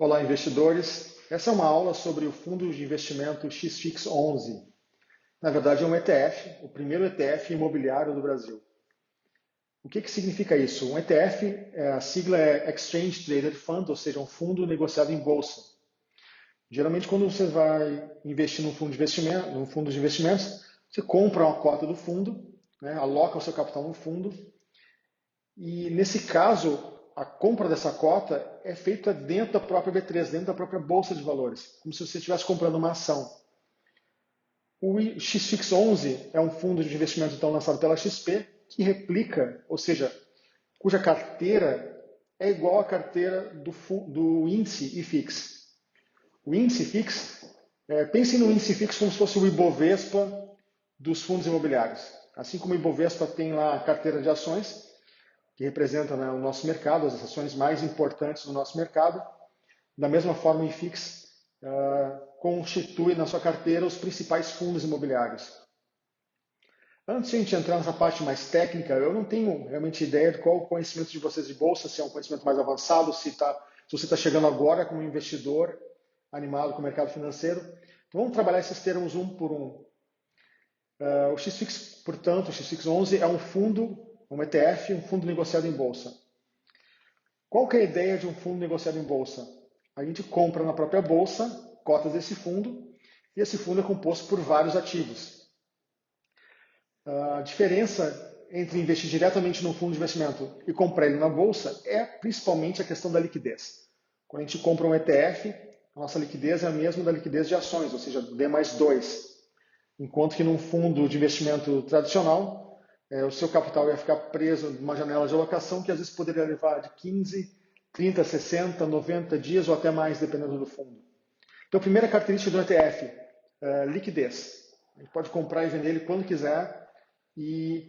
Olá, investidores. Essa é uma aula sobre o fundo de investimento XFIX11. Na verdade, é um ETF, o primeiro ETF imobiliário do Brasil. O que significa isso? Um ETF, a sigla é Exchange Traded Fund, ou seja, um fundo negociado em bolsa. Geralmente, quando você vai investir num fundo de investimentos, você compra uma cota do fundo, né, aloca o seu capital no fundo, e nesse caso, a compra dessa cota é feita dentro da própria B3, dentro da própria Bolsa de Valores, como se você estivesse comprando uma ação. O XFIX11 é um fundo de investimento então lançado pela XP, que replica, ou seja, cuja carteira é igual à carteira do índice IFIX. O índice IFIX, pensem no índice IFIX como se fosse o Ibovespa dos fundos imobiliários. Assim como o Ibovespa tem lá a carteira de ações, que representa, né, o nosso mercado, as ações mais importantes do nosso mercado. Da mesma forma, o IFIX constitui na sua carteira os principais fundos imobiliários. Antes de a gente entrar nessa parte mais técnica, eu não tenho realmente ideia de qual o conhecimento de vocês de bolsa, se é um conhecimento mais avançado, se você está chegando agora como investidor animado com o mercado financeiro. Então vamos trabalhar esses termos um por um. O XFIX, portanto, o XFIX11 é um fundo, um ETF, um fundo negociado em bolsa. Qual que é a ideia de um fundo negociado em bolsa? A gente compra na própria bolsa cotas desse fundo e esse fundo é composto por vários ativos. A diferença entre investir diretamente num fundo de investimento e comprar ele na bolsa é principalmente a questão da liquidez. Quando a gente compra um ETF, a nossa liquidez é a mesma da liquidez de ações, ou seja, D+2. Enquanto que num fundo de investimento tradicional, o seu capital ia ficar preso numa janela de alocação que às vezes poderia levar de 15, 30, 60, 90 dias ou até mais, dependendo do fundo. Então, a primeira característica do ETF é liquidez. A gente pode comprar e vender ele quando quiser. E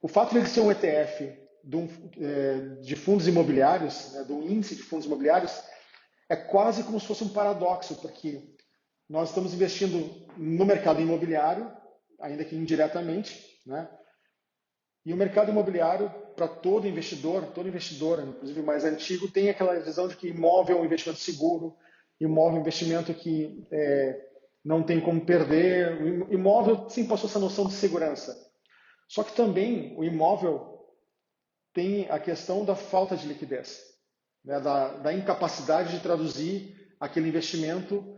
o fato de ele ser um ETF de fundos imobiliários, né, de um índice de fundos imobiliários, é quase como se fosse um paradoxo, porque nós estamos investindo no mercado imobiliário, ainda que indiretamente, né? E o mercado imobiliário, para todo investidor, inclusive mais antigo, tem aquela visão de que imóvel é um investimento seguro, imóvel é um investimento que não tem como perder. O imóvel sempre passou essa noção de segurança. Só que também o imóvel tem a questão da falta de liquidez, né? da incapacidade de traduzir aquele investimento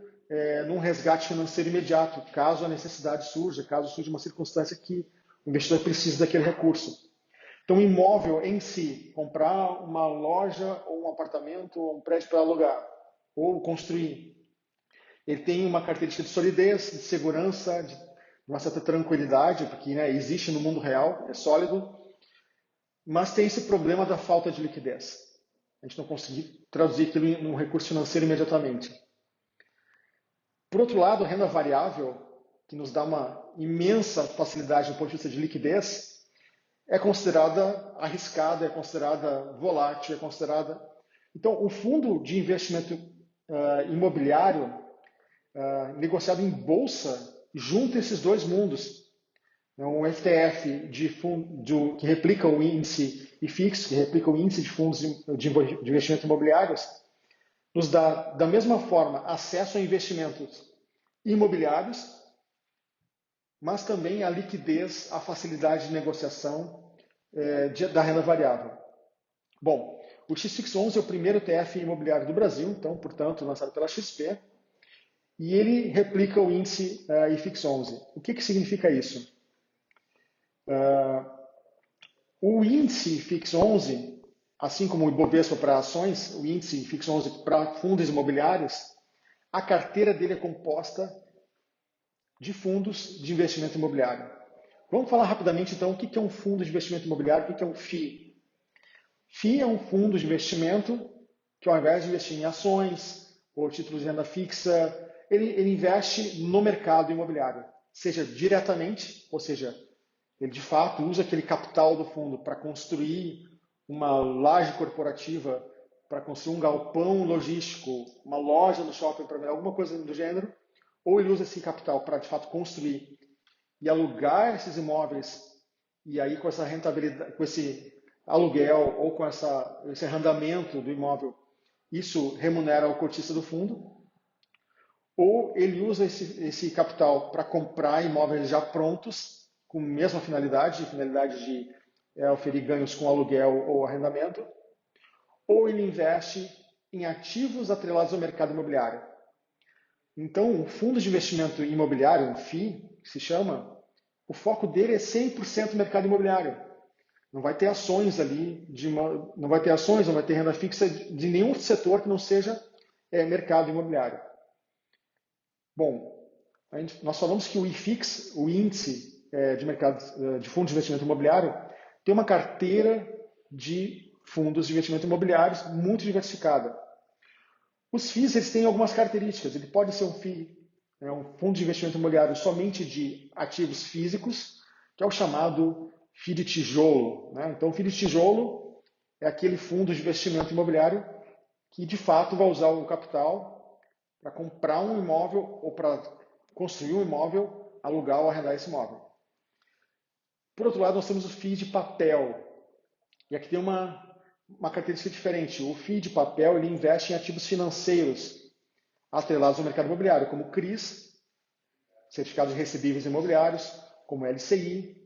num resgate financeiro imediato, caso a necessidade surja, caso surja uma circunstância que o investidor precise daquele recurso. Então, o imóvel em si, comprar uma loja ou um apartamento ou um prédio para alugar ou construir, ele tem uma característica de solidez, de segurança, de uma certa tranquilidade, porque, né, existe no mundo real, é sólido, mas tem esse problema da falta de liquidez. A gente não conseguir traduzir aquilo em um recurso financeiro imediatamente. Por outro lado, a renda variável, que nos dá uma imensa facilidade do ponto de vista de liquidez, é considerada arriscada, é considerada volátil, é considerada... Então, o fundo de investimento imobiliário negociado em bolsa junta esses dois mundos. Um ETF que replica o índice IFIX, que replica o índice de fundos de investimento imobiliários, nos dá, da mesma forma, acesso a investimentos imobiliários, mas também a liquidez, a facilidade de negociação da renda variável. Bom, o XFIX11 é o primeiro ETF imobiliário do Brasil, então, portanto, lançado pela XP, e ele replica o índice IFIX11. O que significa isso? O índice IFIX11, assim como o Ibovespa para ações, o índice IFIX11 para fundos imobiliários, a carteira dele é composta de fundos de investimento imobiliário. Vamos falar rapidamente, então, o que é um fundo de investimento imobiliário, o que é um FII. FII é um fundo de investimento que, ao invés de investir em ações ou títulos de renda fixa, ele investe no mercado imobiliário, seja diretamente, ou seja, ele de fato usa aquele capital do fundo para construir uma laje corporativa, para construir um galpão logístico, uma loja no shopping, para alguma coisa do gênero, ou ele usa esse capital para de fato construir e alugar esses imóveis, e aí com essa rentabilidade, com esse aluguel ou com esse arrendamento do imóvel, isso remunera o cotista do fundo, ou ele usa esse capital para comprar imóveis já prontos, com a mesma finalidade de oferir ganhos com aluguel ou arrendamento, ou ele investe em ativos atrelados ao mercado imobiliário. Então, o fundo de investimento imobiliário, um FII, que se chama, o foco dele é 100% mercado imobiliário. Não vai ter ações ali, não vai ter ações, não vai ter renda fixa de nenhum setor que não seja mercado imobiliário. Bom, nós falamos que o IFIX, o índice de mercado de fundos de investimento imobiliário, tem uma carteira de fundos de investimento imobiliários muito diversificada. Os FIIs eles têm algumas características. Ele pode ser um FII, um fundo de investimento imobiliário somente de ativos físicos, que é o chamado FII de tijolo. Então, o FII de tijolo é aquele fundo de investimento imobiliário que, de fato, vai usar o capital para comprar um imóvel ou para construir um imóvel, alugar ou arrendar esse imóvel. Por outro lado, nós temos o FII de papel. E aqui tem uma característica diferente. O FII de papel ele investe em ativos financeiros atrelados ao mercado imobiliário, como CRIs, certificados de recebíveis imobiliários, como LCI,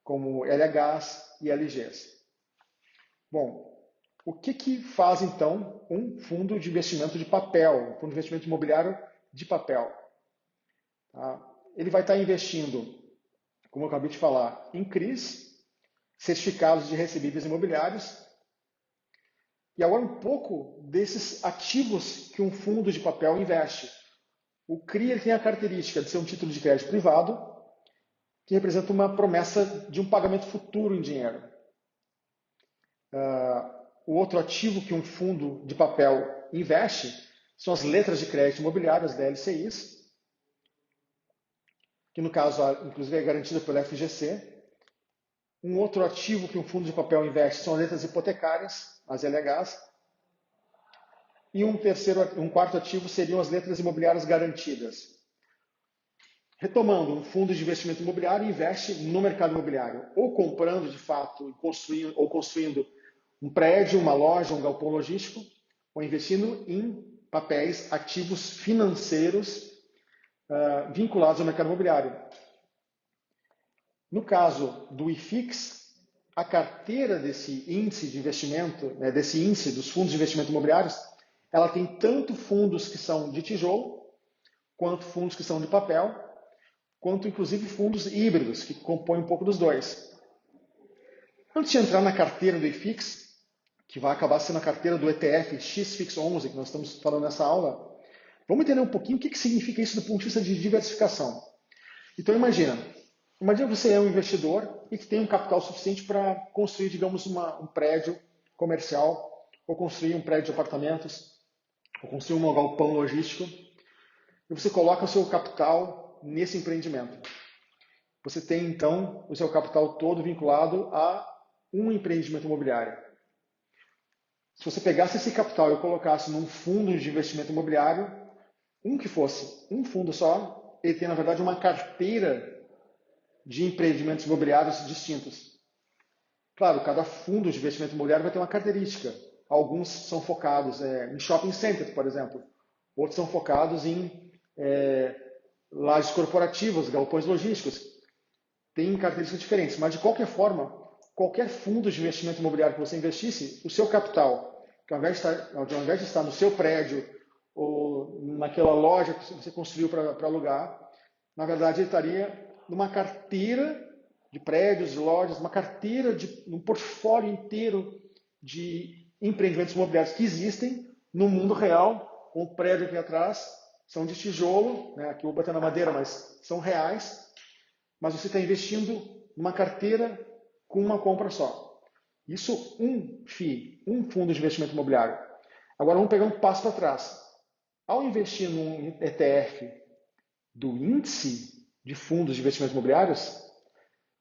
como LHs e LGs. Bom, o que faz então um fundo de investimento de papel, um fundo de investimento imobiliário de papel? Ele vai estar investindo, como eu acabei de falar, em CRIs, certificados de recebíveis imobiliários. E agora um pouco desses ativos que um fundo de papel investe. O CRI ele tem a característica de ser um título de crédito privado, que representa uma promessa de um pagamento futuro em dinheiro. O outro ativo que um fundo de papel investe são as letras de crédito imobiliárias, as LCIs, que no caso, inclusive, é garantida pelo FGC. Um outro ativo que um fundo de papel investe são as letras hipotecárias, as LHs. E um quarto ativo seriam as letras imobiliárias garantidas. Retomando, um fundo de investimento imobiliário investe no mercado imobiliário, ou comprando de fato ou construindo um prédio, uma loja, um galpão logístico, ou investindo em papéis ativos financeiros vinculados ao mercado imobiliário. No caso do IFIX, a carteira desse índice de investimento, desse índice dos fundos de investimento imobiliários, ela tem tanto fundos que são de tijolo, quanto fundos que são de papel, quanto inclusive fundos híbridos, que compõem um pouco dos dois. Antes de entrar na carteira do IFIX, que vai acabar sendo a carteira do ETF XFIX11, que nós estamos falando nessa aula, vamos entender um pouquinho o que significa isso do ponto de vista de diversificação. Então imagina você é um investidor e que tem um capital suficiente para construir, digamos, um prédio comercial, ou construir um prédio de apartamentos, ou construir um galpão logístico, e você coloca o seu capital nesse empreendimento. Você tem, então, o seu capital todo vinculado a um empreendimento imobiliário. Se você pegasse esse capital e colocasse num fundo de investimento imobiliário, que fosse um fundo só, ele tem, na verdade, uma carteira de empreendimentos imobiliários distintos. Claro, cada fundo de investimento imobiliário vai ter uma característica. Alguns são focados em shopping center, por exemplo. Outros são focados em lajes corporativas, galpões logísticos. Tem características diferentes, mas de qualquer forma, qualquer fundo de investimento imobiliário que você investisse, o seu capital, que ao invés de estar no seu prédio ou naquela loja que você construiu para alugar, na verdade ele estaria numa carteira de prédios, de lojas, uma carteira, um portfólio inteiro de empreendimentos imobiliários que existem no mundo real. Um prédio aqui atrás são de tijolo, aqui eu vou bater na madeira, mas são reais, mas você está investindo numa carteira com uma compra só. Isso um FII, um fundo de investimento imobiliário. Agora vamos pegar um passo para trás. Ao investir num ETF do índice de fundos de investimentos imobiliários,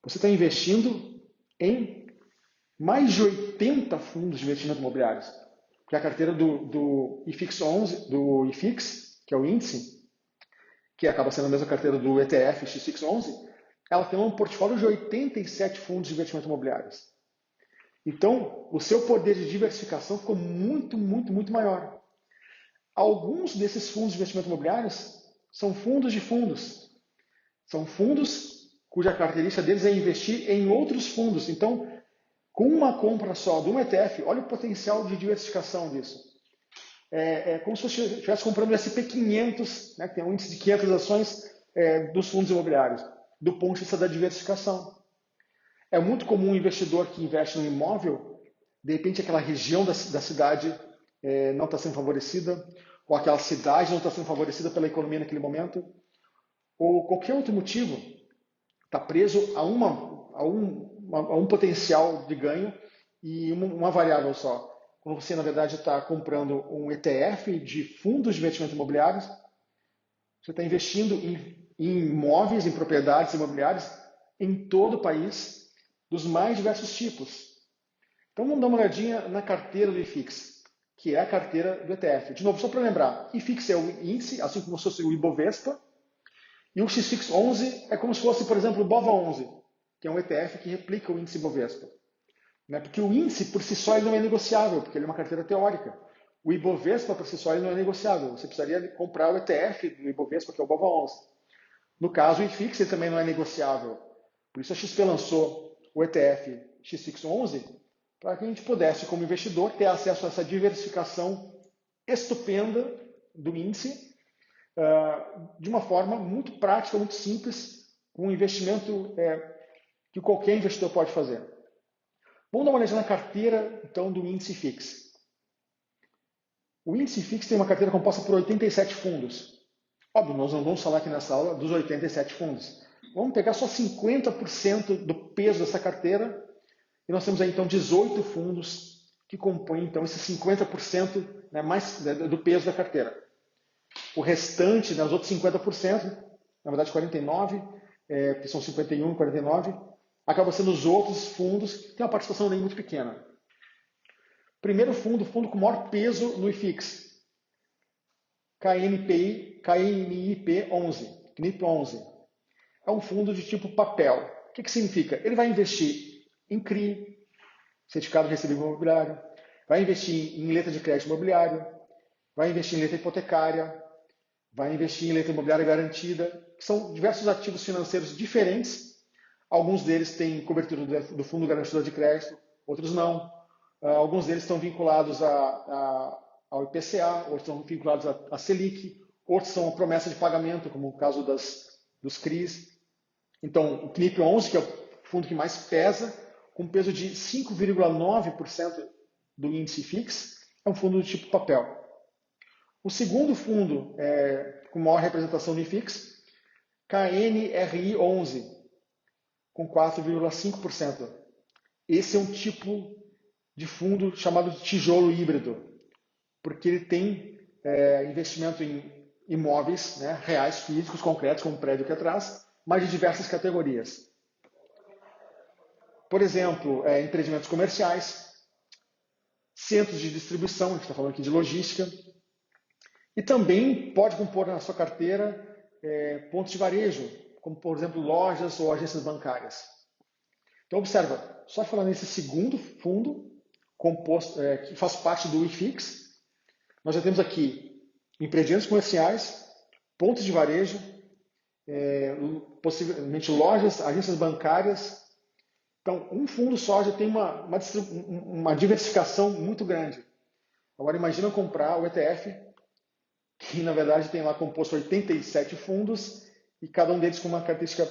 você está investindo em mais de 80 fundos de investimento imobiliários. Que é a carteira do IFIX 11, do IFIX, que é o índice, que acaba sendo a mesma carteira do ETF XFIX 11, ela tem um portfólio de 87 fundos de investimento imobiliários. Então, o seu poder de diversificação ficou muito, muito, muito maior. Alguns desses fundos de investimento imobiliários são fundos de fundos. São fundos cuja característica deles é investir em outros fundos. Então, com uma compra só de um ETF, olha o potencial de diversificação disso. É como se você estivesse comprando o SP500, né, que tem um índice de 500 ações dos fundos imobiliários, do ponto de vista da diversificação. É muito comum um investidor que investe no imóvel, de repente aquela região da cidade não está sendo favorecida, ou aquela cidade não está sendo favorecida pela economia naquele momento, ou qualquer outro motivo, está preso a um potencial de ganho e uma variável só. Quando você, na verdade, está comprando um ETF de fundos de investimento imobiliários, você está investindo em imóveis, em propriedades imobiliárias em todo o país, dos mais diversos tipos. Então vamos dar uma olhadinha na carteira do IFIX, que é a carteira do ETF. De novo, só para lembrar, IFIX é o índice, assim como se fosse o Ibovespa, e o XFIX 11 é como se fosse, por exemplo, o BOVA11, que é um ETF que replica o índice Ibovespa. Porque o índice, por si só, ele não é negociável, porque ele é uma carteira teórica. O Ibovespa, por si só, ele não é negociável. Você precisaria comprar o ETF do Ibovespa, que é o BOVA11. No caso, o IFIX ele também não é negociável. Por isso a XP lançou o ETF XFIX 11 para que a gente pudesse, como investidor, ter acesso a essa diversificação estupenda do índice de uma forma muito prática, muito simples, com um investimento que qualquer investidor pode fazer. Vamos dar uma olhada na carteira, então, do índice FIX. O índice FIX tem uma carteira composta por 87 fundos. Óbvio, nós não vamos falar aqui nessa aula dos 87 fundos. Vamos pegar só 50% do peso dessa carteira e nós temos aí, então, 18 fundos que compõem, então, esses 50% mais do peso da carteira. O restante, os outros 50%, na verdade 49%, que são 51% e 49%, acaba sendo os outros fundos que têm uma participação nem muito pequena. Primeiro fundo, o fundo com maior peso no IFIX, KNIP 11. É um fundo de tipo papel. O que significa? Ele vai investir em CRI, certificado de recebível imobiliário, vai investir em letra de crédito imobiliário, vai investir em letra hipotecária, vai investir em letra imobiliária garantida, que são diversos ativos financeiros diferentes. Alguns deles têm cobertura do Fundo Garantidor de Crédito, outros não. Alguns deles estão vinculados ao IPCA, outros estão vinculados à Selic, outros são a promessa de pagamento, como o caso dos CRIs. Então, o CNIP 11, que é o fundo que mais pesa, com peso de 5,9% do índice FIX, é um fundo do tipo papel. O segundo fundo com maior representação no IFIX, KNRI 11, com 4,5%. Esse é um tipo de fundo chamado de tijolo híbrido, porque ele tem investimento em imóveis reais, físicos, concretos, como o prédio aqui atrás, mas de diversas categorias. Por exemplo, empreendimentos comerciais, centros de distribuição, a gente está falando aqui de logística, e também pode compor na sua carteira pontos de varejo, como, por exemplo, lojas ou agências bancárias. Então, observa, só falando nesse segundo fundo, composto, que faz parte do IFIX, nós já temos aqui empreendimentos comerciais, pontos de varejo, possivelmente lojas, agências bancárias. Então, um fundo só já tem uma diversificação muito grande. Agora, imagina comprar o ETF, que na verdade tem lá composto 87 fundos e cada um deles com uma característica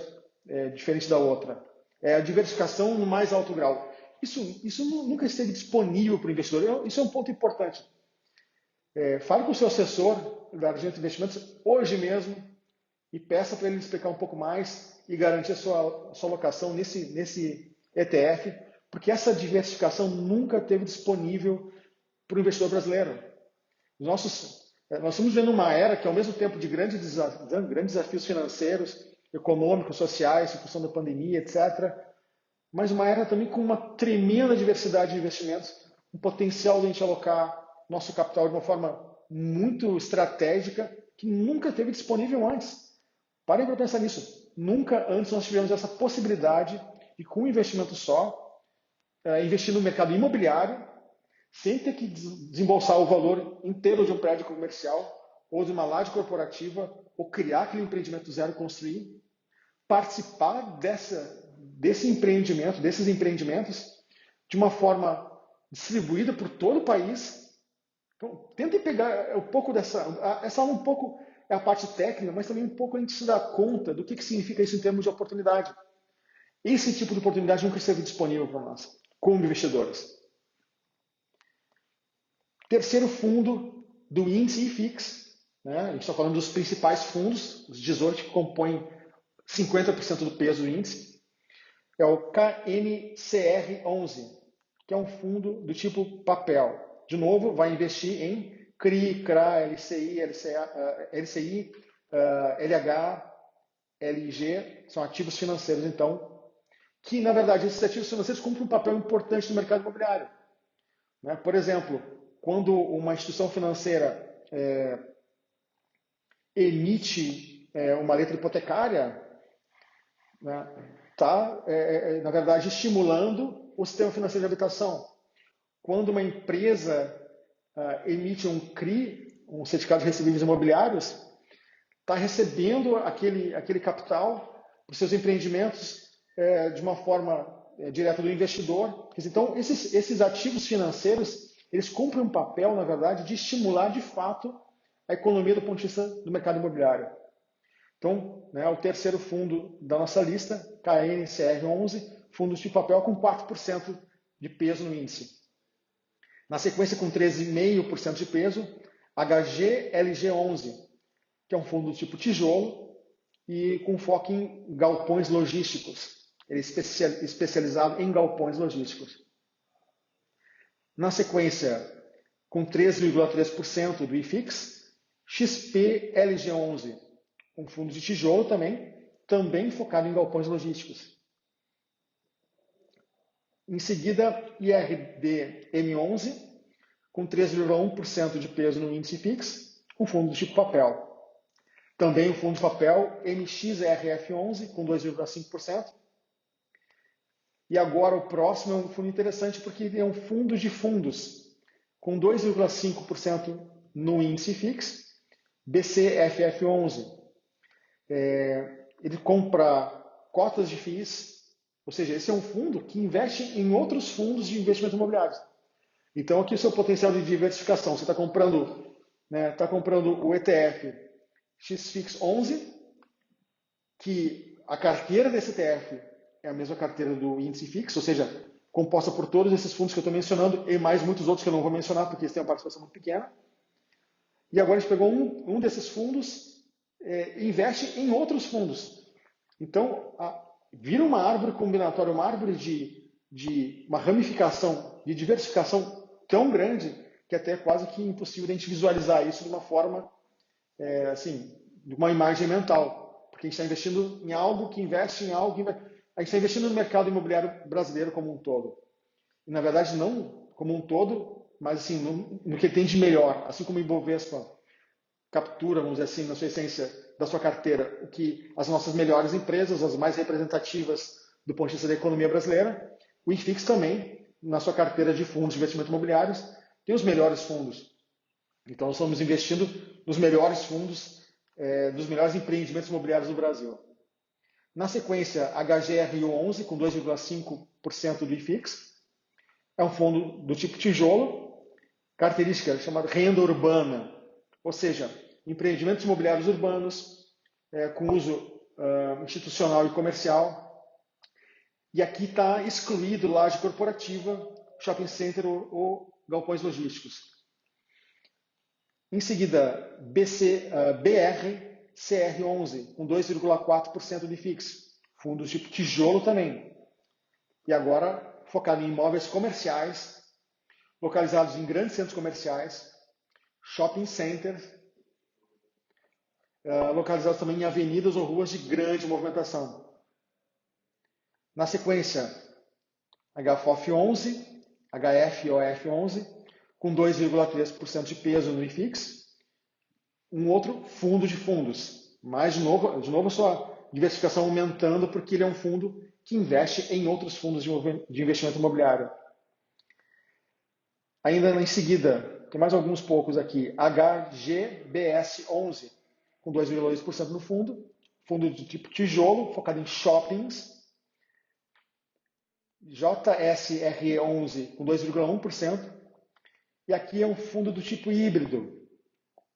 diferente da outra. É a diversificação no mais alto grau. Isso nunca esteve disponível para o investidor. Isso é um ponto importante. Fale com o seu assessor da Argento Investimentos hoje mesmo e peça para ele explicar um pouco mais e garantir a sua alocação nesse ETF, porque essa diversificação nunca esteve disponível para o investidor brasileiro. Nós estamos vendo uma era que, ao mesmo tempo de grandes desafios financeiros, econômicos, sociais, em função da pandemia, etc., mas uma era também com uma tremenda diversidade de investimentos, um potencial de a gente alocar nosso capital de uma forma muito estratégica que nunca teve disponível antes. Parem para pensar nisso. Nunca antes nós tivemos essa possibilidade de, com um investimento só, investir no mercado imobiliário, sem ter que desembolsar o valor inteiro de um prédio comercial ou de uma laje corporativa, ou criar aquele empreendimento do zero, construir, participar desse empreendimento, desses empreendimentos, de uma forma distribuída por todo o país. Então, tentem pegar um pouco essa aula um pouco é a parte técnica, mas também um pouco a gente se dá conta do que significa isso em termos de oportunidade. Esse tipo de oportunidade nunca esteve disponível para nós, como investidores. Terceiro fundo do índice IFIX, né? A gente está falando dos principais fundos, os 18 que compõem 50% do peso do índice, é o KNCR11, que é um fundo do tipo papel. De novo, vai investir em CRI, CRA, LCI, LCI, LH, LG, são ativos financeiros, então, que, na verdade, esses ativos financeiros cumprem um papel importante no mercado imobiliário. Né? Por exemplo, quando uma instituição financeira emite uma letra hipotecária, né, está, na verdade, estimulando o sistema financeiro de habitação. Quando uma empresa emite um CRI, um certificado de recebíveis imobiliários, está recebendo aquele capital para os seus empreendimentos de uma forma direta do investidor. Então, esses ativos financeiros, eles cumprem um papel, na verdade, de estimular, de fato, a economia do ponto de vista do mercado imobiliário. Então, né, o terceiro fundo da nossa lista, KNCR11, fundos de papel com 4% de peso no índice. Na sequência, com 13,5% de peso, HGLG11, que é um fundo do tipo tijolo e com foco em galpões logísticos. Ele é especializado em galpões logísticos. Na sequência, com 13,3% do IFIX, XPLG11, um fundo de tijolo também focado em galpões logísticos. Em seguida, IRDM11, com 13,1% de peso no índice IFIX, um fundo do tipo papel. Também o fundo de papel MXRF11, com 2,5%. E agora o próximo é um fundo interessante porque ele é um fundo de fundos, com 2,5% no índice IFIX, BCFF11. Ele compra cotas de FIIs, ou seja, esse é um fundo que investe em outros fundos de investimento imobiliário. Então, aqui o seu potencial de diversificação. Você está comprando o ETF XFIX 11, que a carteira desse ETF é a mesma carteira do índice FIX, ou seja, composta por todos esses fundos que eu estou mencionando e mais muitos outros que eu não vou mencionar porque eles têm uma participação muito pequena. E agora a gente pegou um desses fundos e investe em outros fundos. Então, vira uma árvore combinatória, uma árvore de uma ramificação, de diversificação tão grande que até é quase que impossível a gente visualizar isso de uma forma, de uma imagem mental. Porque a gente está investindo em algo que investe em algo que a gente está investindo no mercado imobiliário brasileiro como um todo. E, na verdade, não como um todo, mas assim, no que tem de melhor. Assim como o Ibovespa captura, vamos dizer assim, na sua essência da sua carteira, o que as nossas melhores empresas, as mais representativas do ponto de vista da economia brasileira, o IFIX também, na sua carteira de fundos de investimento imobiliários, tem os melhores fundos. Então, nós estamos investindo nos melhores fundos, dos melhores empreendimentos imobiliários do Brasil. Na sequência, HGRU11, com 2,5% do IFIX. É um fundo do tipo tijolo, característica chamada renda urbana, ou seja, empreendimentos imobiliários urbanos com uso institucional e comercial. E aqui está excluído laje corporativa, shopping center ou galpões logísticos. Em seguida, BRCR11, com 2,4% de IFIX, fundos tipo tijolo também. E agora, focado em imóveis comerciais, localizados em grandes centros comerciais, shopping centers, localizados também em avenidas ou ruas de grande movimentação. Na sequência, HFOF11, HFOF11, com 2,3% de peso no IFIX. Um outro fundo de fundos. Mas, de novo a sua diversificação aumentando, porque ele é um fundo que investe em outros fundos de investimento imobiliário. Ainda em seguida, tem mais alguns poucos aqui. HGBS11, com 2,2% no fundo. Fundo de tipo tijolo, focado em shoppings. JSRE11, com 2,1%. E aqui é um fundo do tipo híbrido.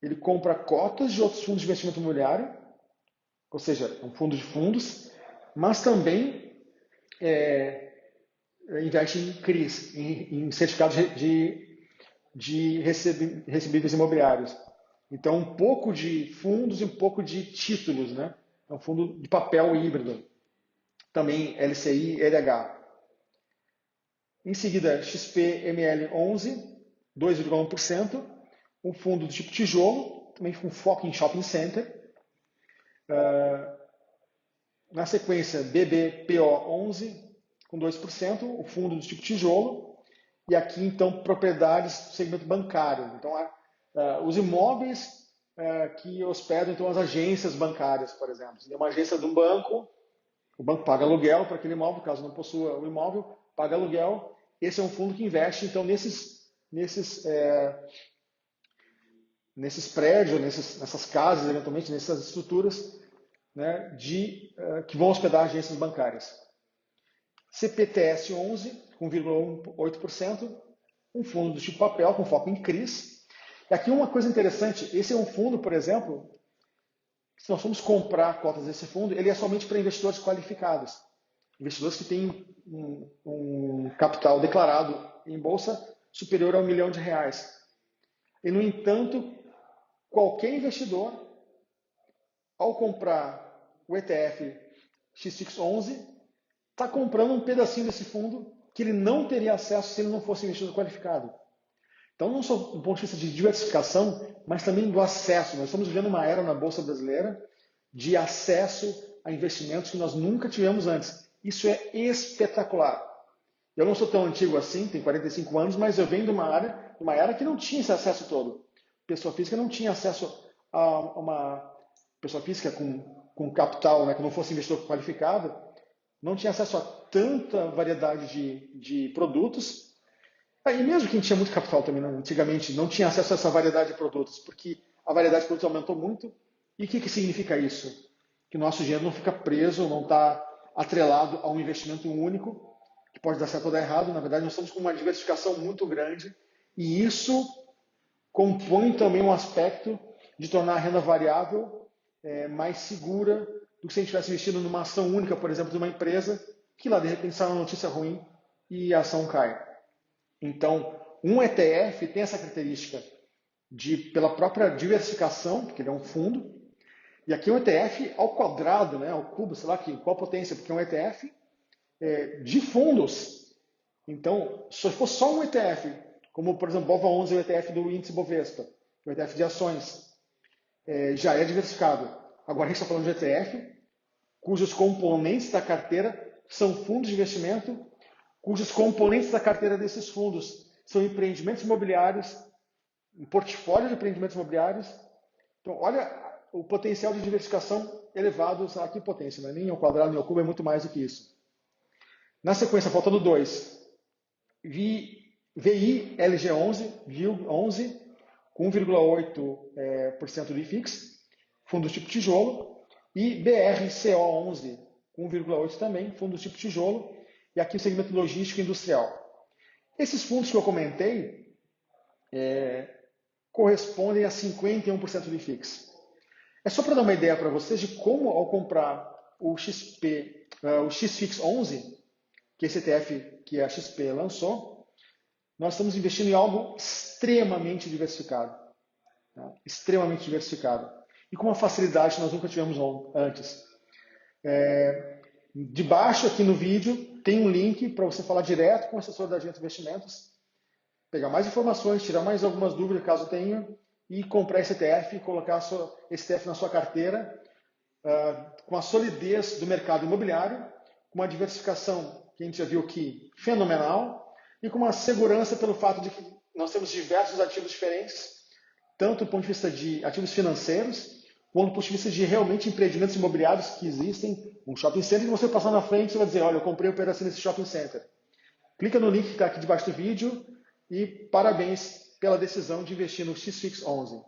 Ele compra cotas de outros fundos de investimento imobiliário, ou seja, é um fundo de fundos, mas também investe em CRIs, em certificados de recebíveis imobiliários. Então, um pouco de fundos e um pouco de títulos, né? É um fundo de papel híbrido. Também LCI e LH. Em seguida, XPML11, 2,1%. Um fundo do tipo tijolo, também com foco em shopping center. Na sequência, BBPO11, com 2%, o fundo do tipo tijolo. E aqui, então, propriedades do segmento bancário. Então, os imóveis que hospedam então, as agências bancárias, por exemplo. Se é uma agência de um banco, o banco paga aluguel para aquele imóvel, caso não possua o imóvel, paga aluguel. Esse é um fundo que investe, então, nesses prédios, nessas casas, eventualmente, nessas estruturas, né, que vão hospedar agências bancárias. CPTS 11, com 1,8%, um fundo do tipo papel, com foco em CRIs. E aqui uma coisa interessante, esse é um fundo, por exemplo, se nós formos comprar cotas desse fundo, ele é somente para investidores qualificados. Investidores que têm um capital declarado em bolsa superior a R$1 milhão. E, no entanto, qualquer investidor, ao comprar o ETF XFIX11, está comprando um pedacinho desse fundo que ele não teria acesso se ele não fosse investidor qualificado. Então, não só do ponto de vista de diversificação, mas também do acesso. Nós estamos vivendo uma era na Bolsa Brasileira de acesso a investimentos que nós nunca tivemos antes. Isso é espetacular. Eu não sou tão antigo assim, tenho 45 anos, mas eu venho de uma era que não tinha esse acesso todo. Pessoa física não tinha acesso a uma pessoa física com capital, né, que não fosse investidor qualificado, não tinha acesso a tanta variedade de produtos. E mesmo quem tinha muito capital também, antigamente, não tinha acesso a essa variedade de produtos, porque a variedade de produtos aumentou muito. E o que significa isso? Que o nosso dinheiro não fica preso, não está atrelado a um investimento único, que pode dar certo ou dar errado. Na verdade, nós estamos com uma diversificação muito grande, e isso compõe também um aspecto de tornar a renda variável mais segura do que se a gente estivesse investindo numa ação única, por exemplo, de uma empresa, que lá de repente sai uma notícia ruim e a ação cai. Então, um ETF tem essa característica pela própria diversificação, porque ele é um fundo, e aqui é um ETF ao quadrado, né, ao cubo, sei lá qual potência, porque é um ETF de fundos. Então, se fosse só um ETF, como por exemplo, BOVA11 é o ETF do índice Bovespa, o ETF de ações, já é diversificado. Agora a gente está falando de ETF, cujos componentes da carteira são fundos de investimento, cujos componentes da carteira desses fundos são empreendimentos imobiliários, um portfólio de empreendimentos imobiliários. Então, olha o potencial de diversificação elevado, aqui potência, não é nem ao quadrado nem ao cubo, é muito mais do que isso. Na sequência, faltando 2, VILG11, VIL11, com 1,8% do IFIX, fundo do tipo tijolo, e BRCO11, com 1,8% também, fundo do tipo tijolo, e aqui o segmento logístico e industrial. Esses fundos que eu comentei correspondem a 51% do IFIX. É só para dar uma ideia para vocês de como, ao comprar o XFIX11, que é esse ETF que a XP lançou, nós estamos investindo em algo extremamente diversificado. Tá? Extremamente diversificado. E com uma facilidade que nós nunca tivemos antes. Debaixo aqui no vídeo tem um link para você falar direto com o assessor da Agente Investimentos, pegar mais informações, tirar mais algumas dúvidas caso tenha, e comprar esse ETF e colocar esse ETF na sua carteira com a solidez do mercado imobiliário, com uma diversificação que a gente já viu aqui fenomenal e com uma segurança pelo fato de que nós temos diversos ativos diferentes, tanto do ponto de vista de ativos financeiros, quanto do ponto de vista de realmente empreendimentos imobiliários que existem, um shopping center, que você passar na frente e vai dizer, olha, eu comprei um pedacinho desse shopping center. Clica no link que está aqui debaixo do vídeo, e parabéns pela decisão de investir no XFIX 11.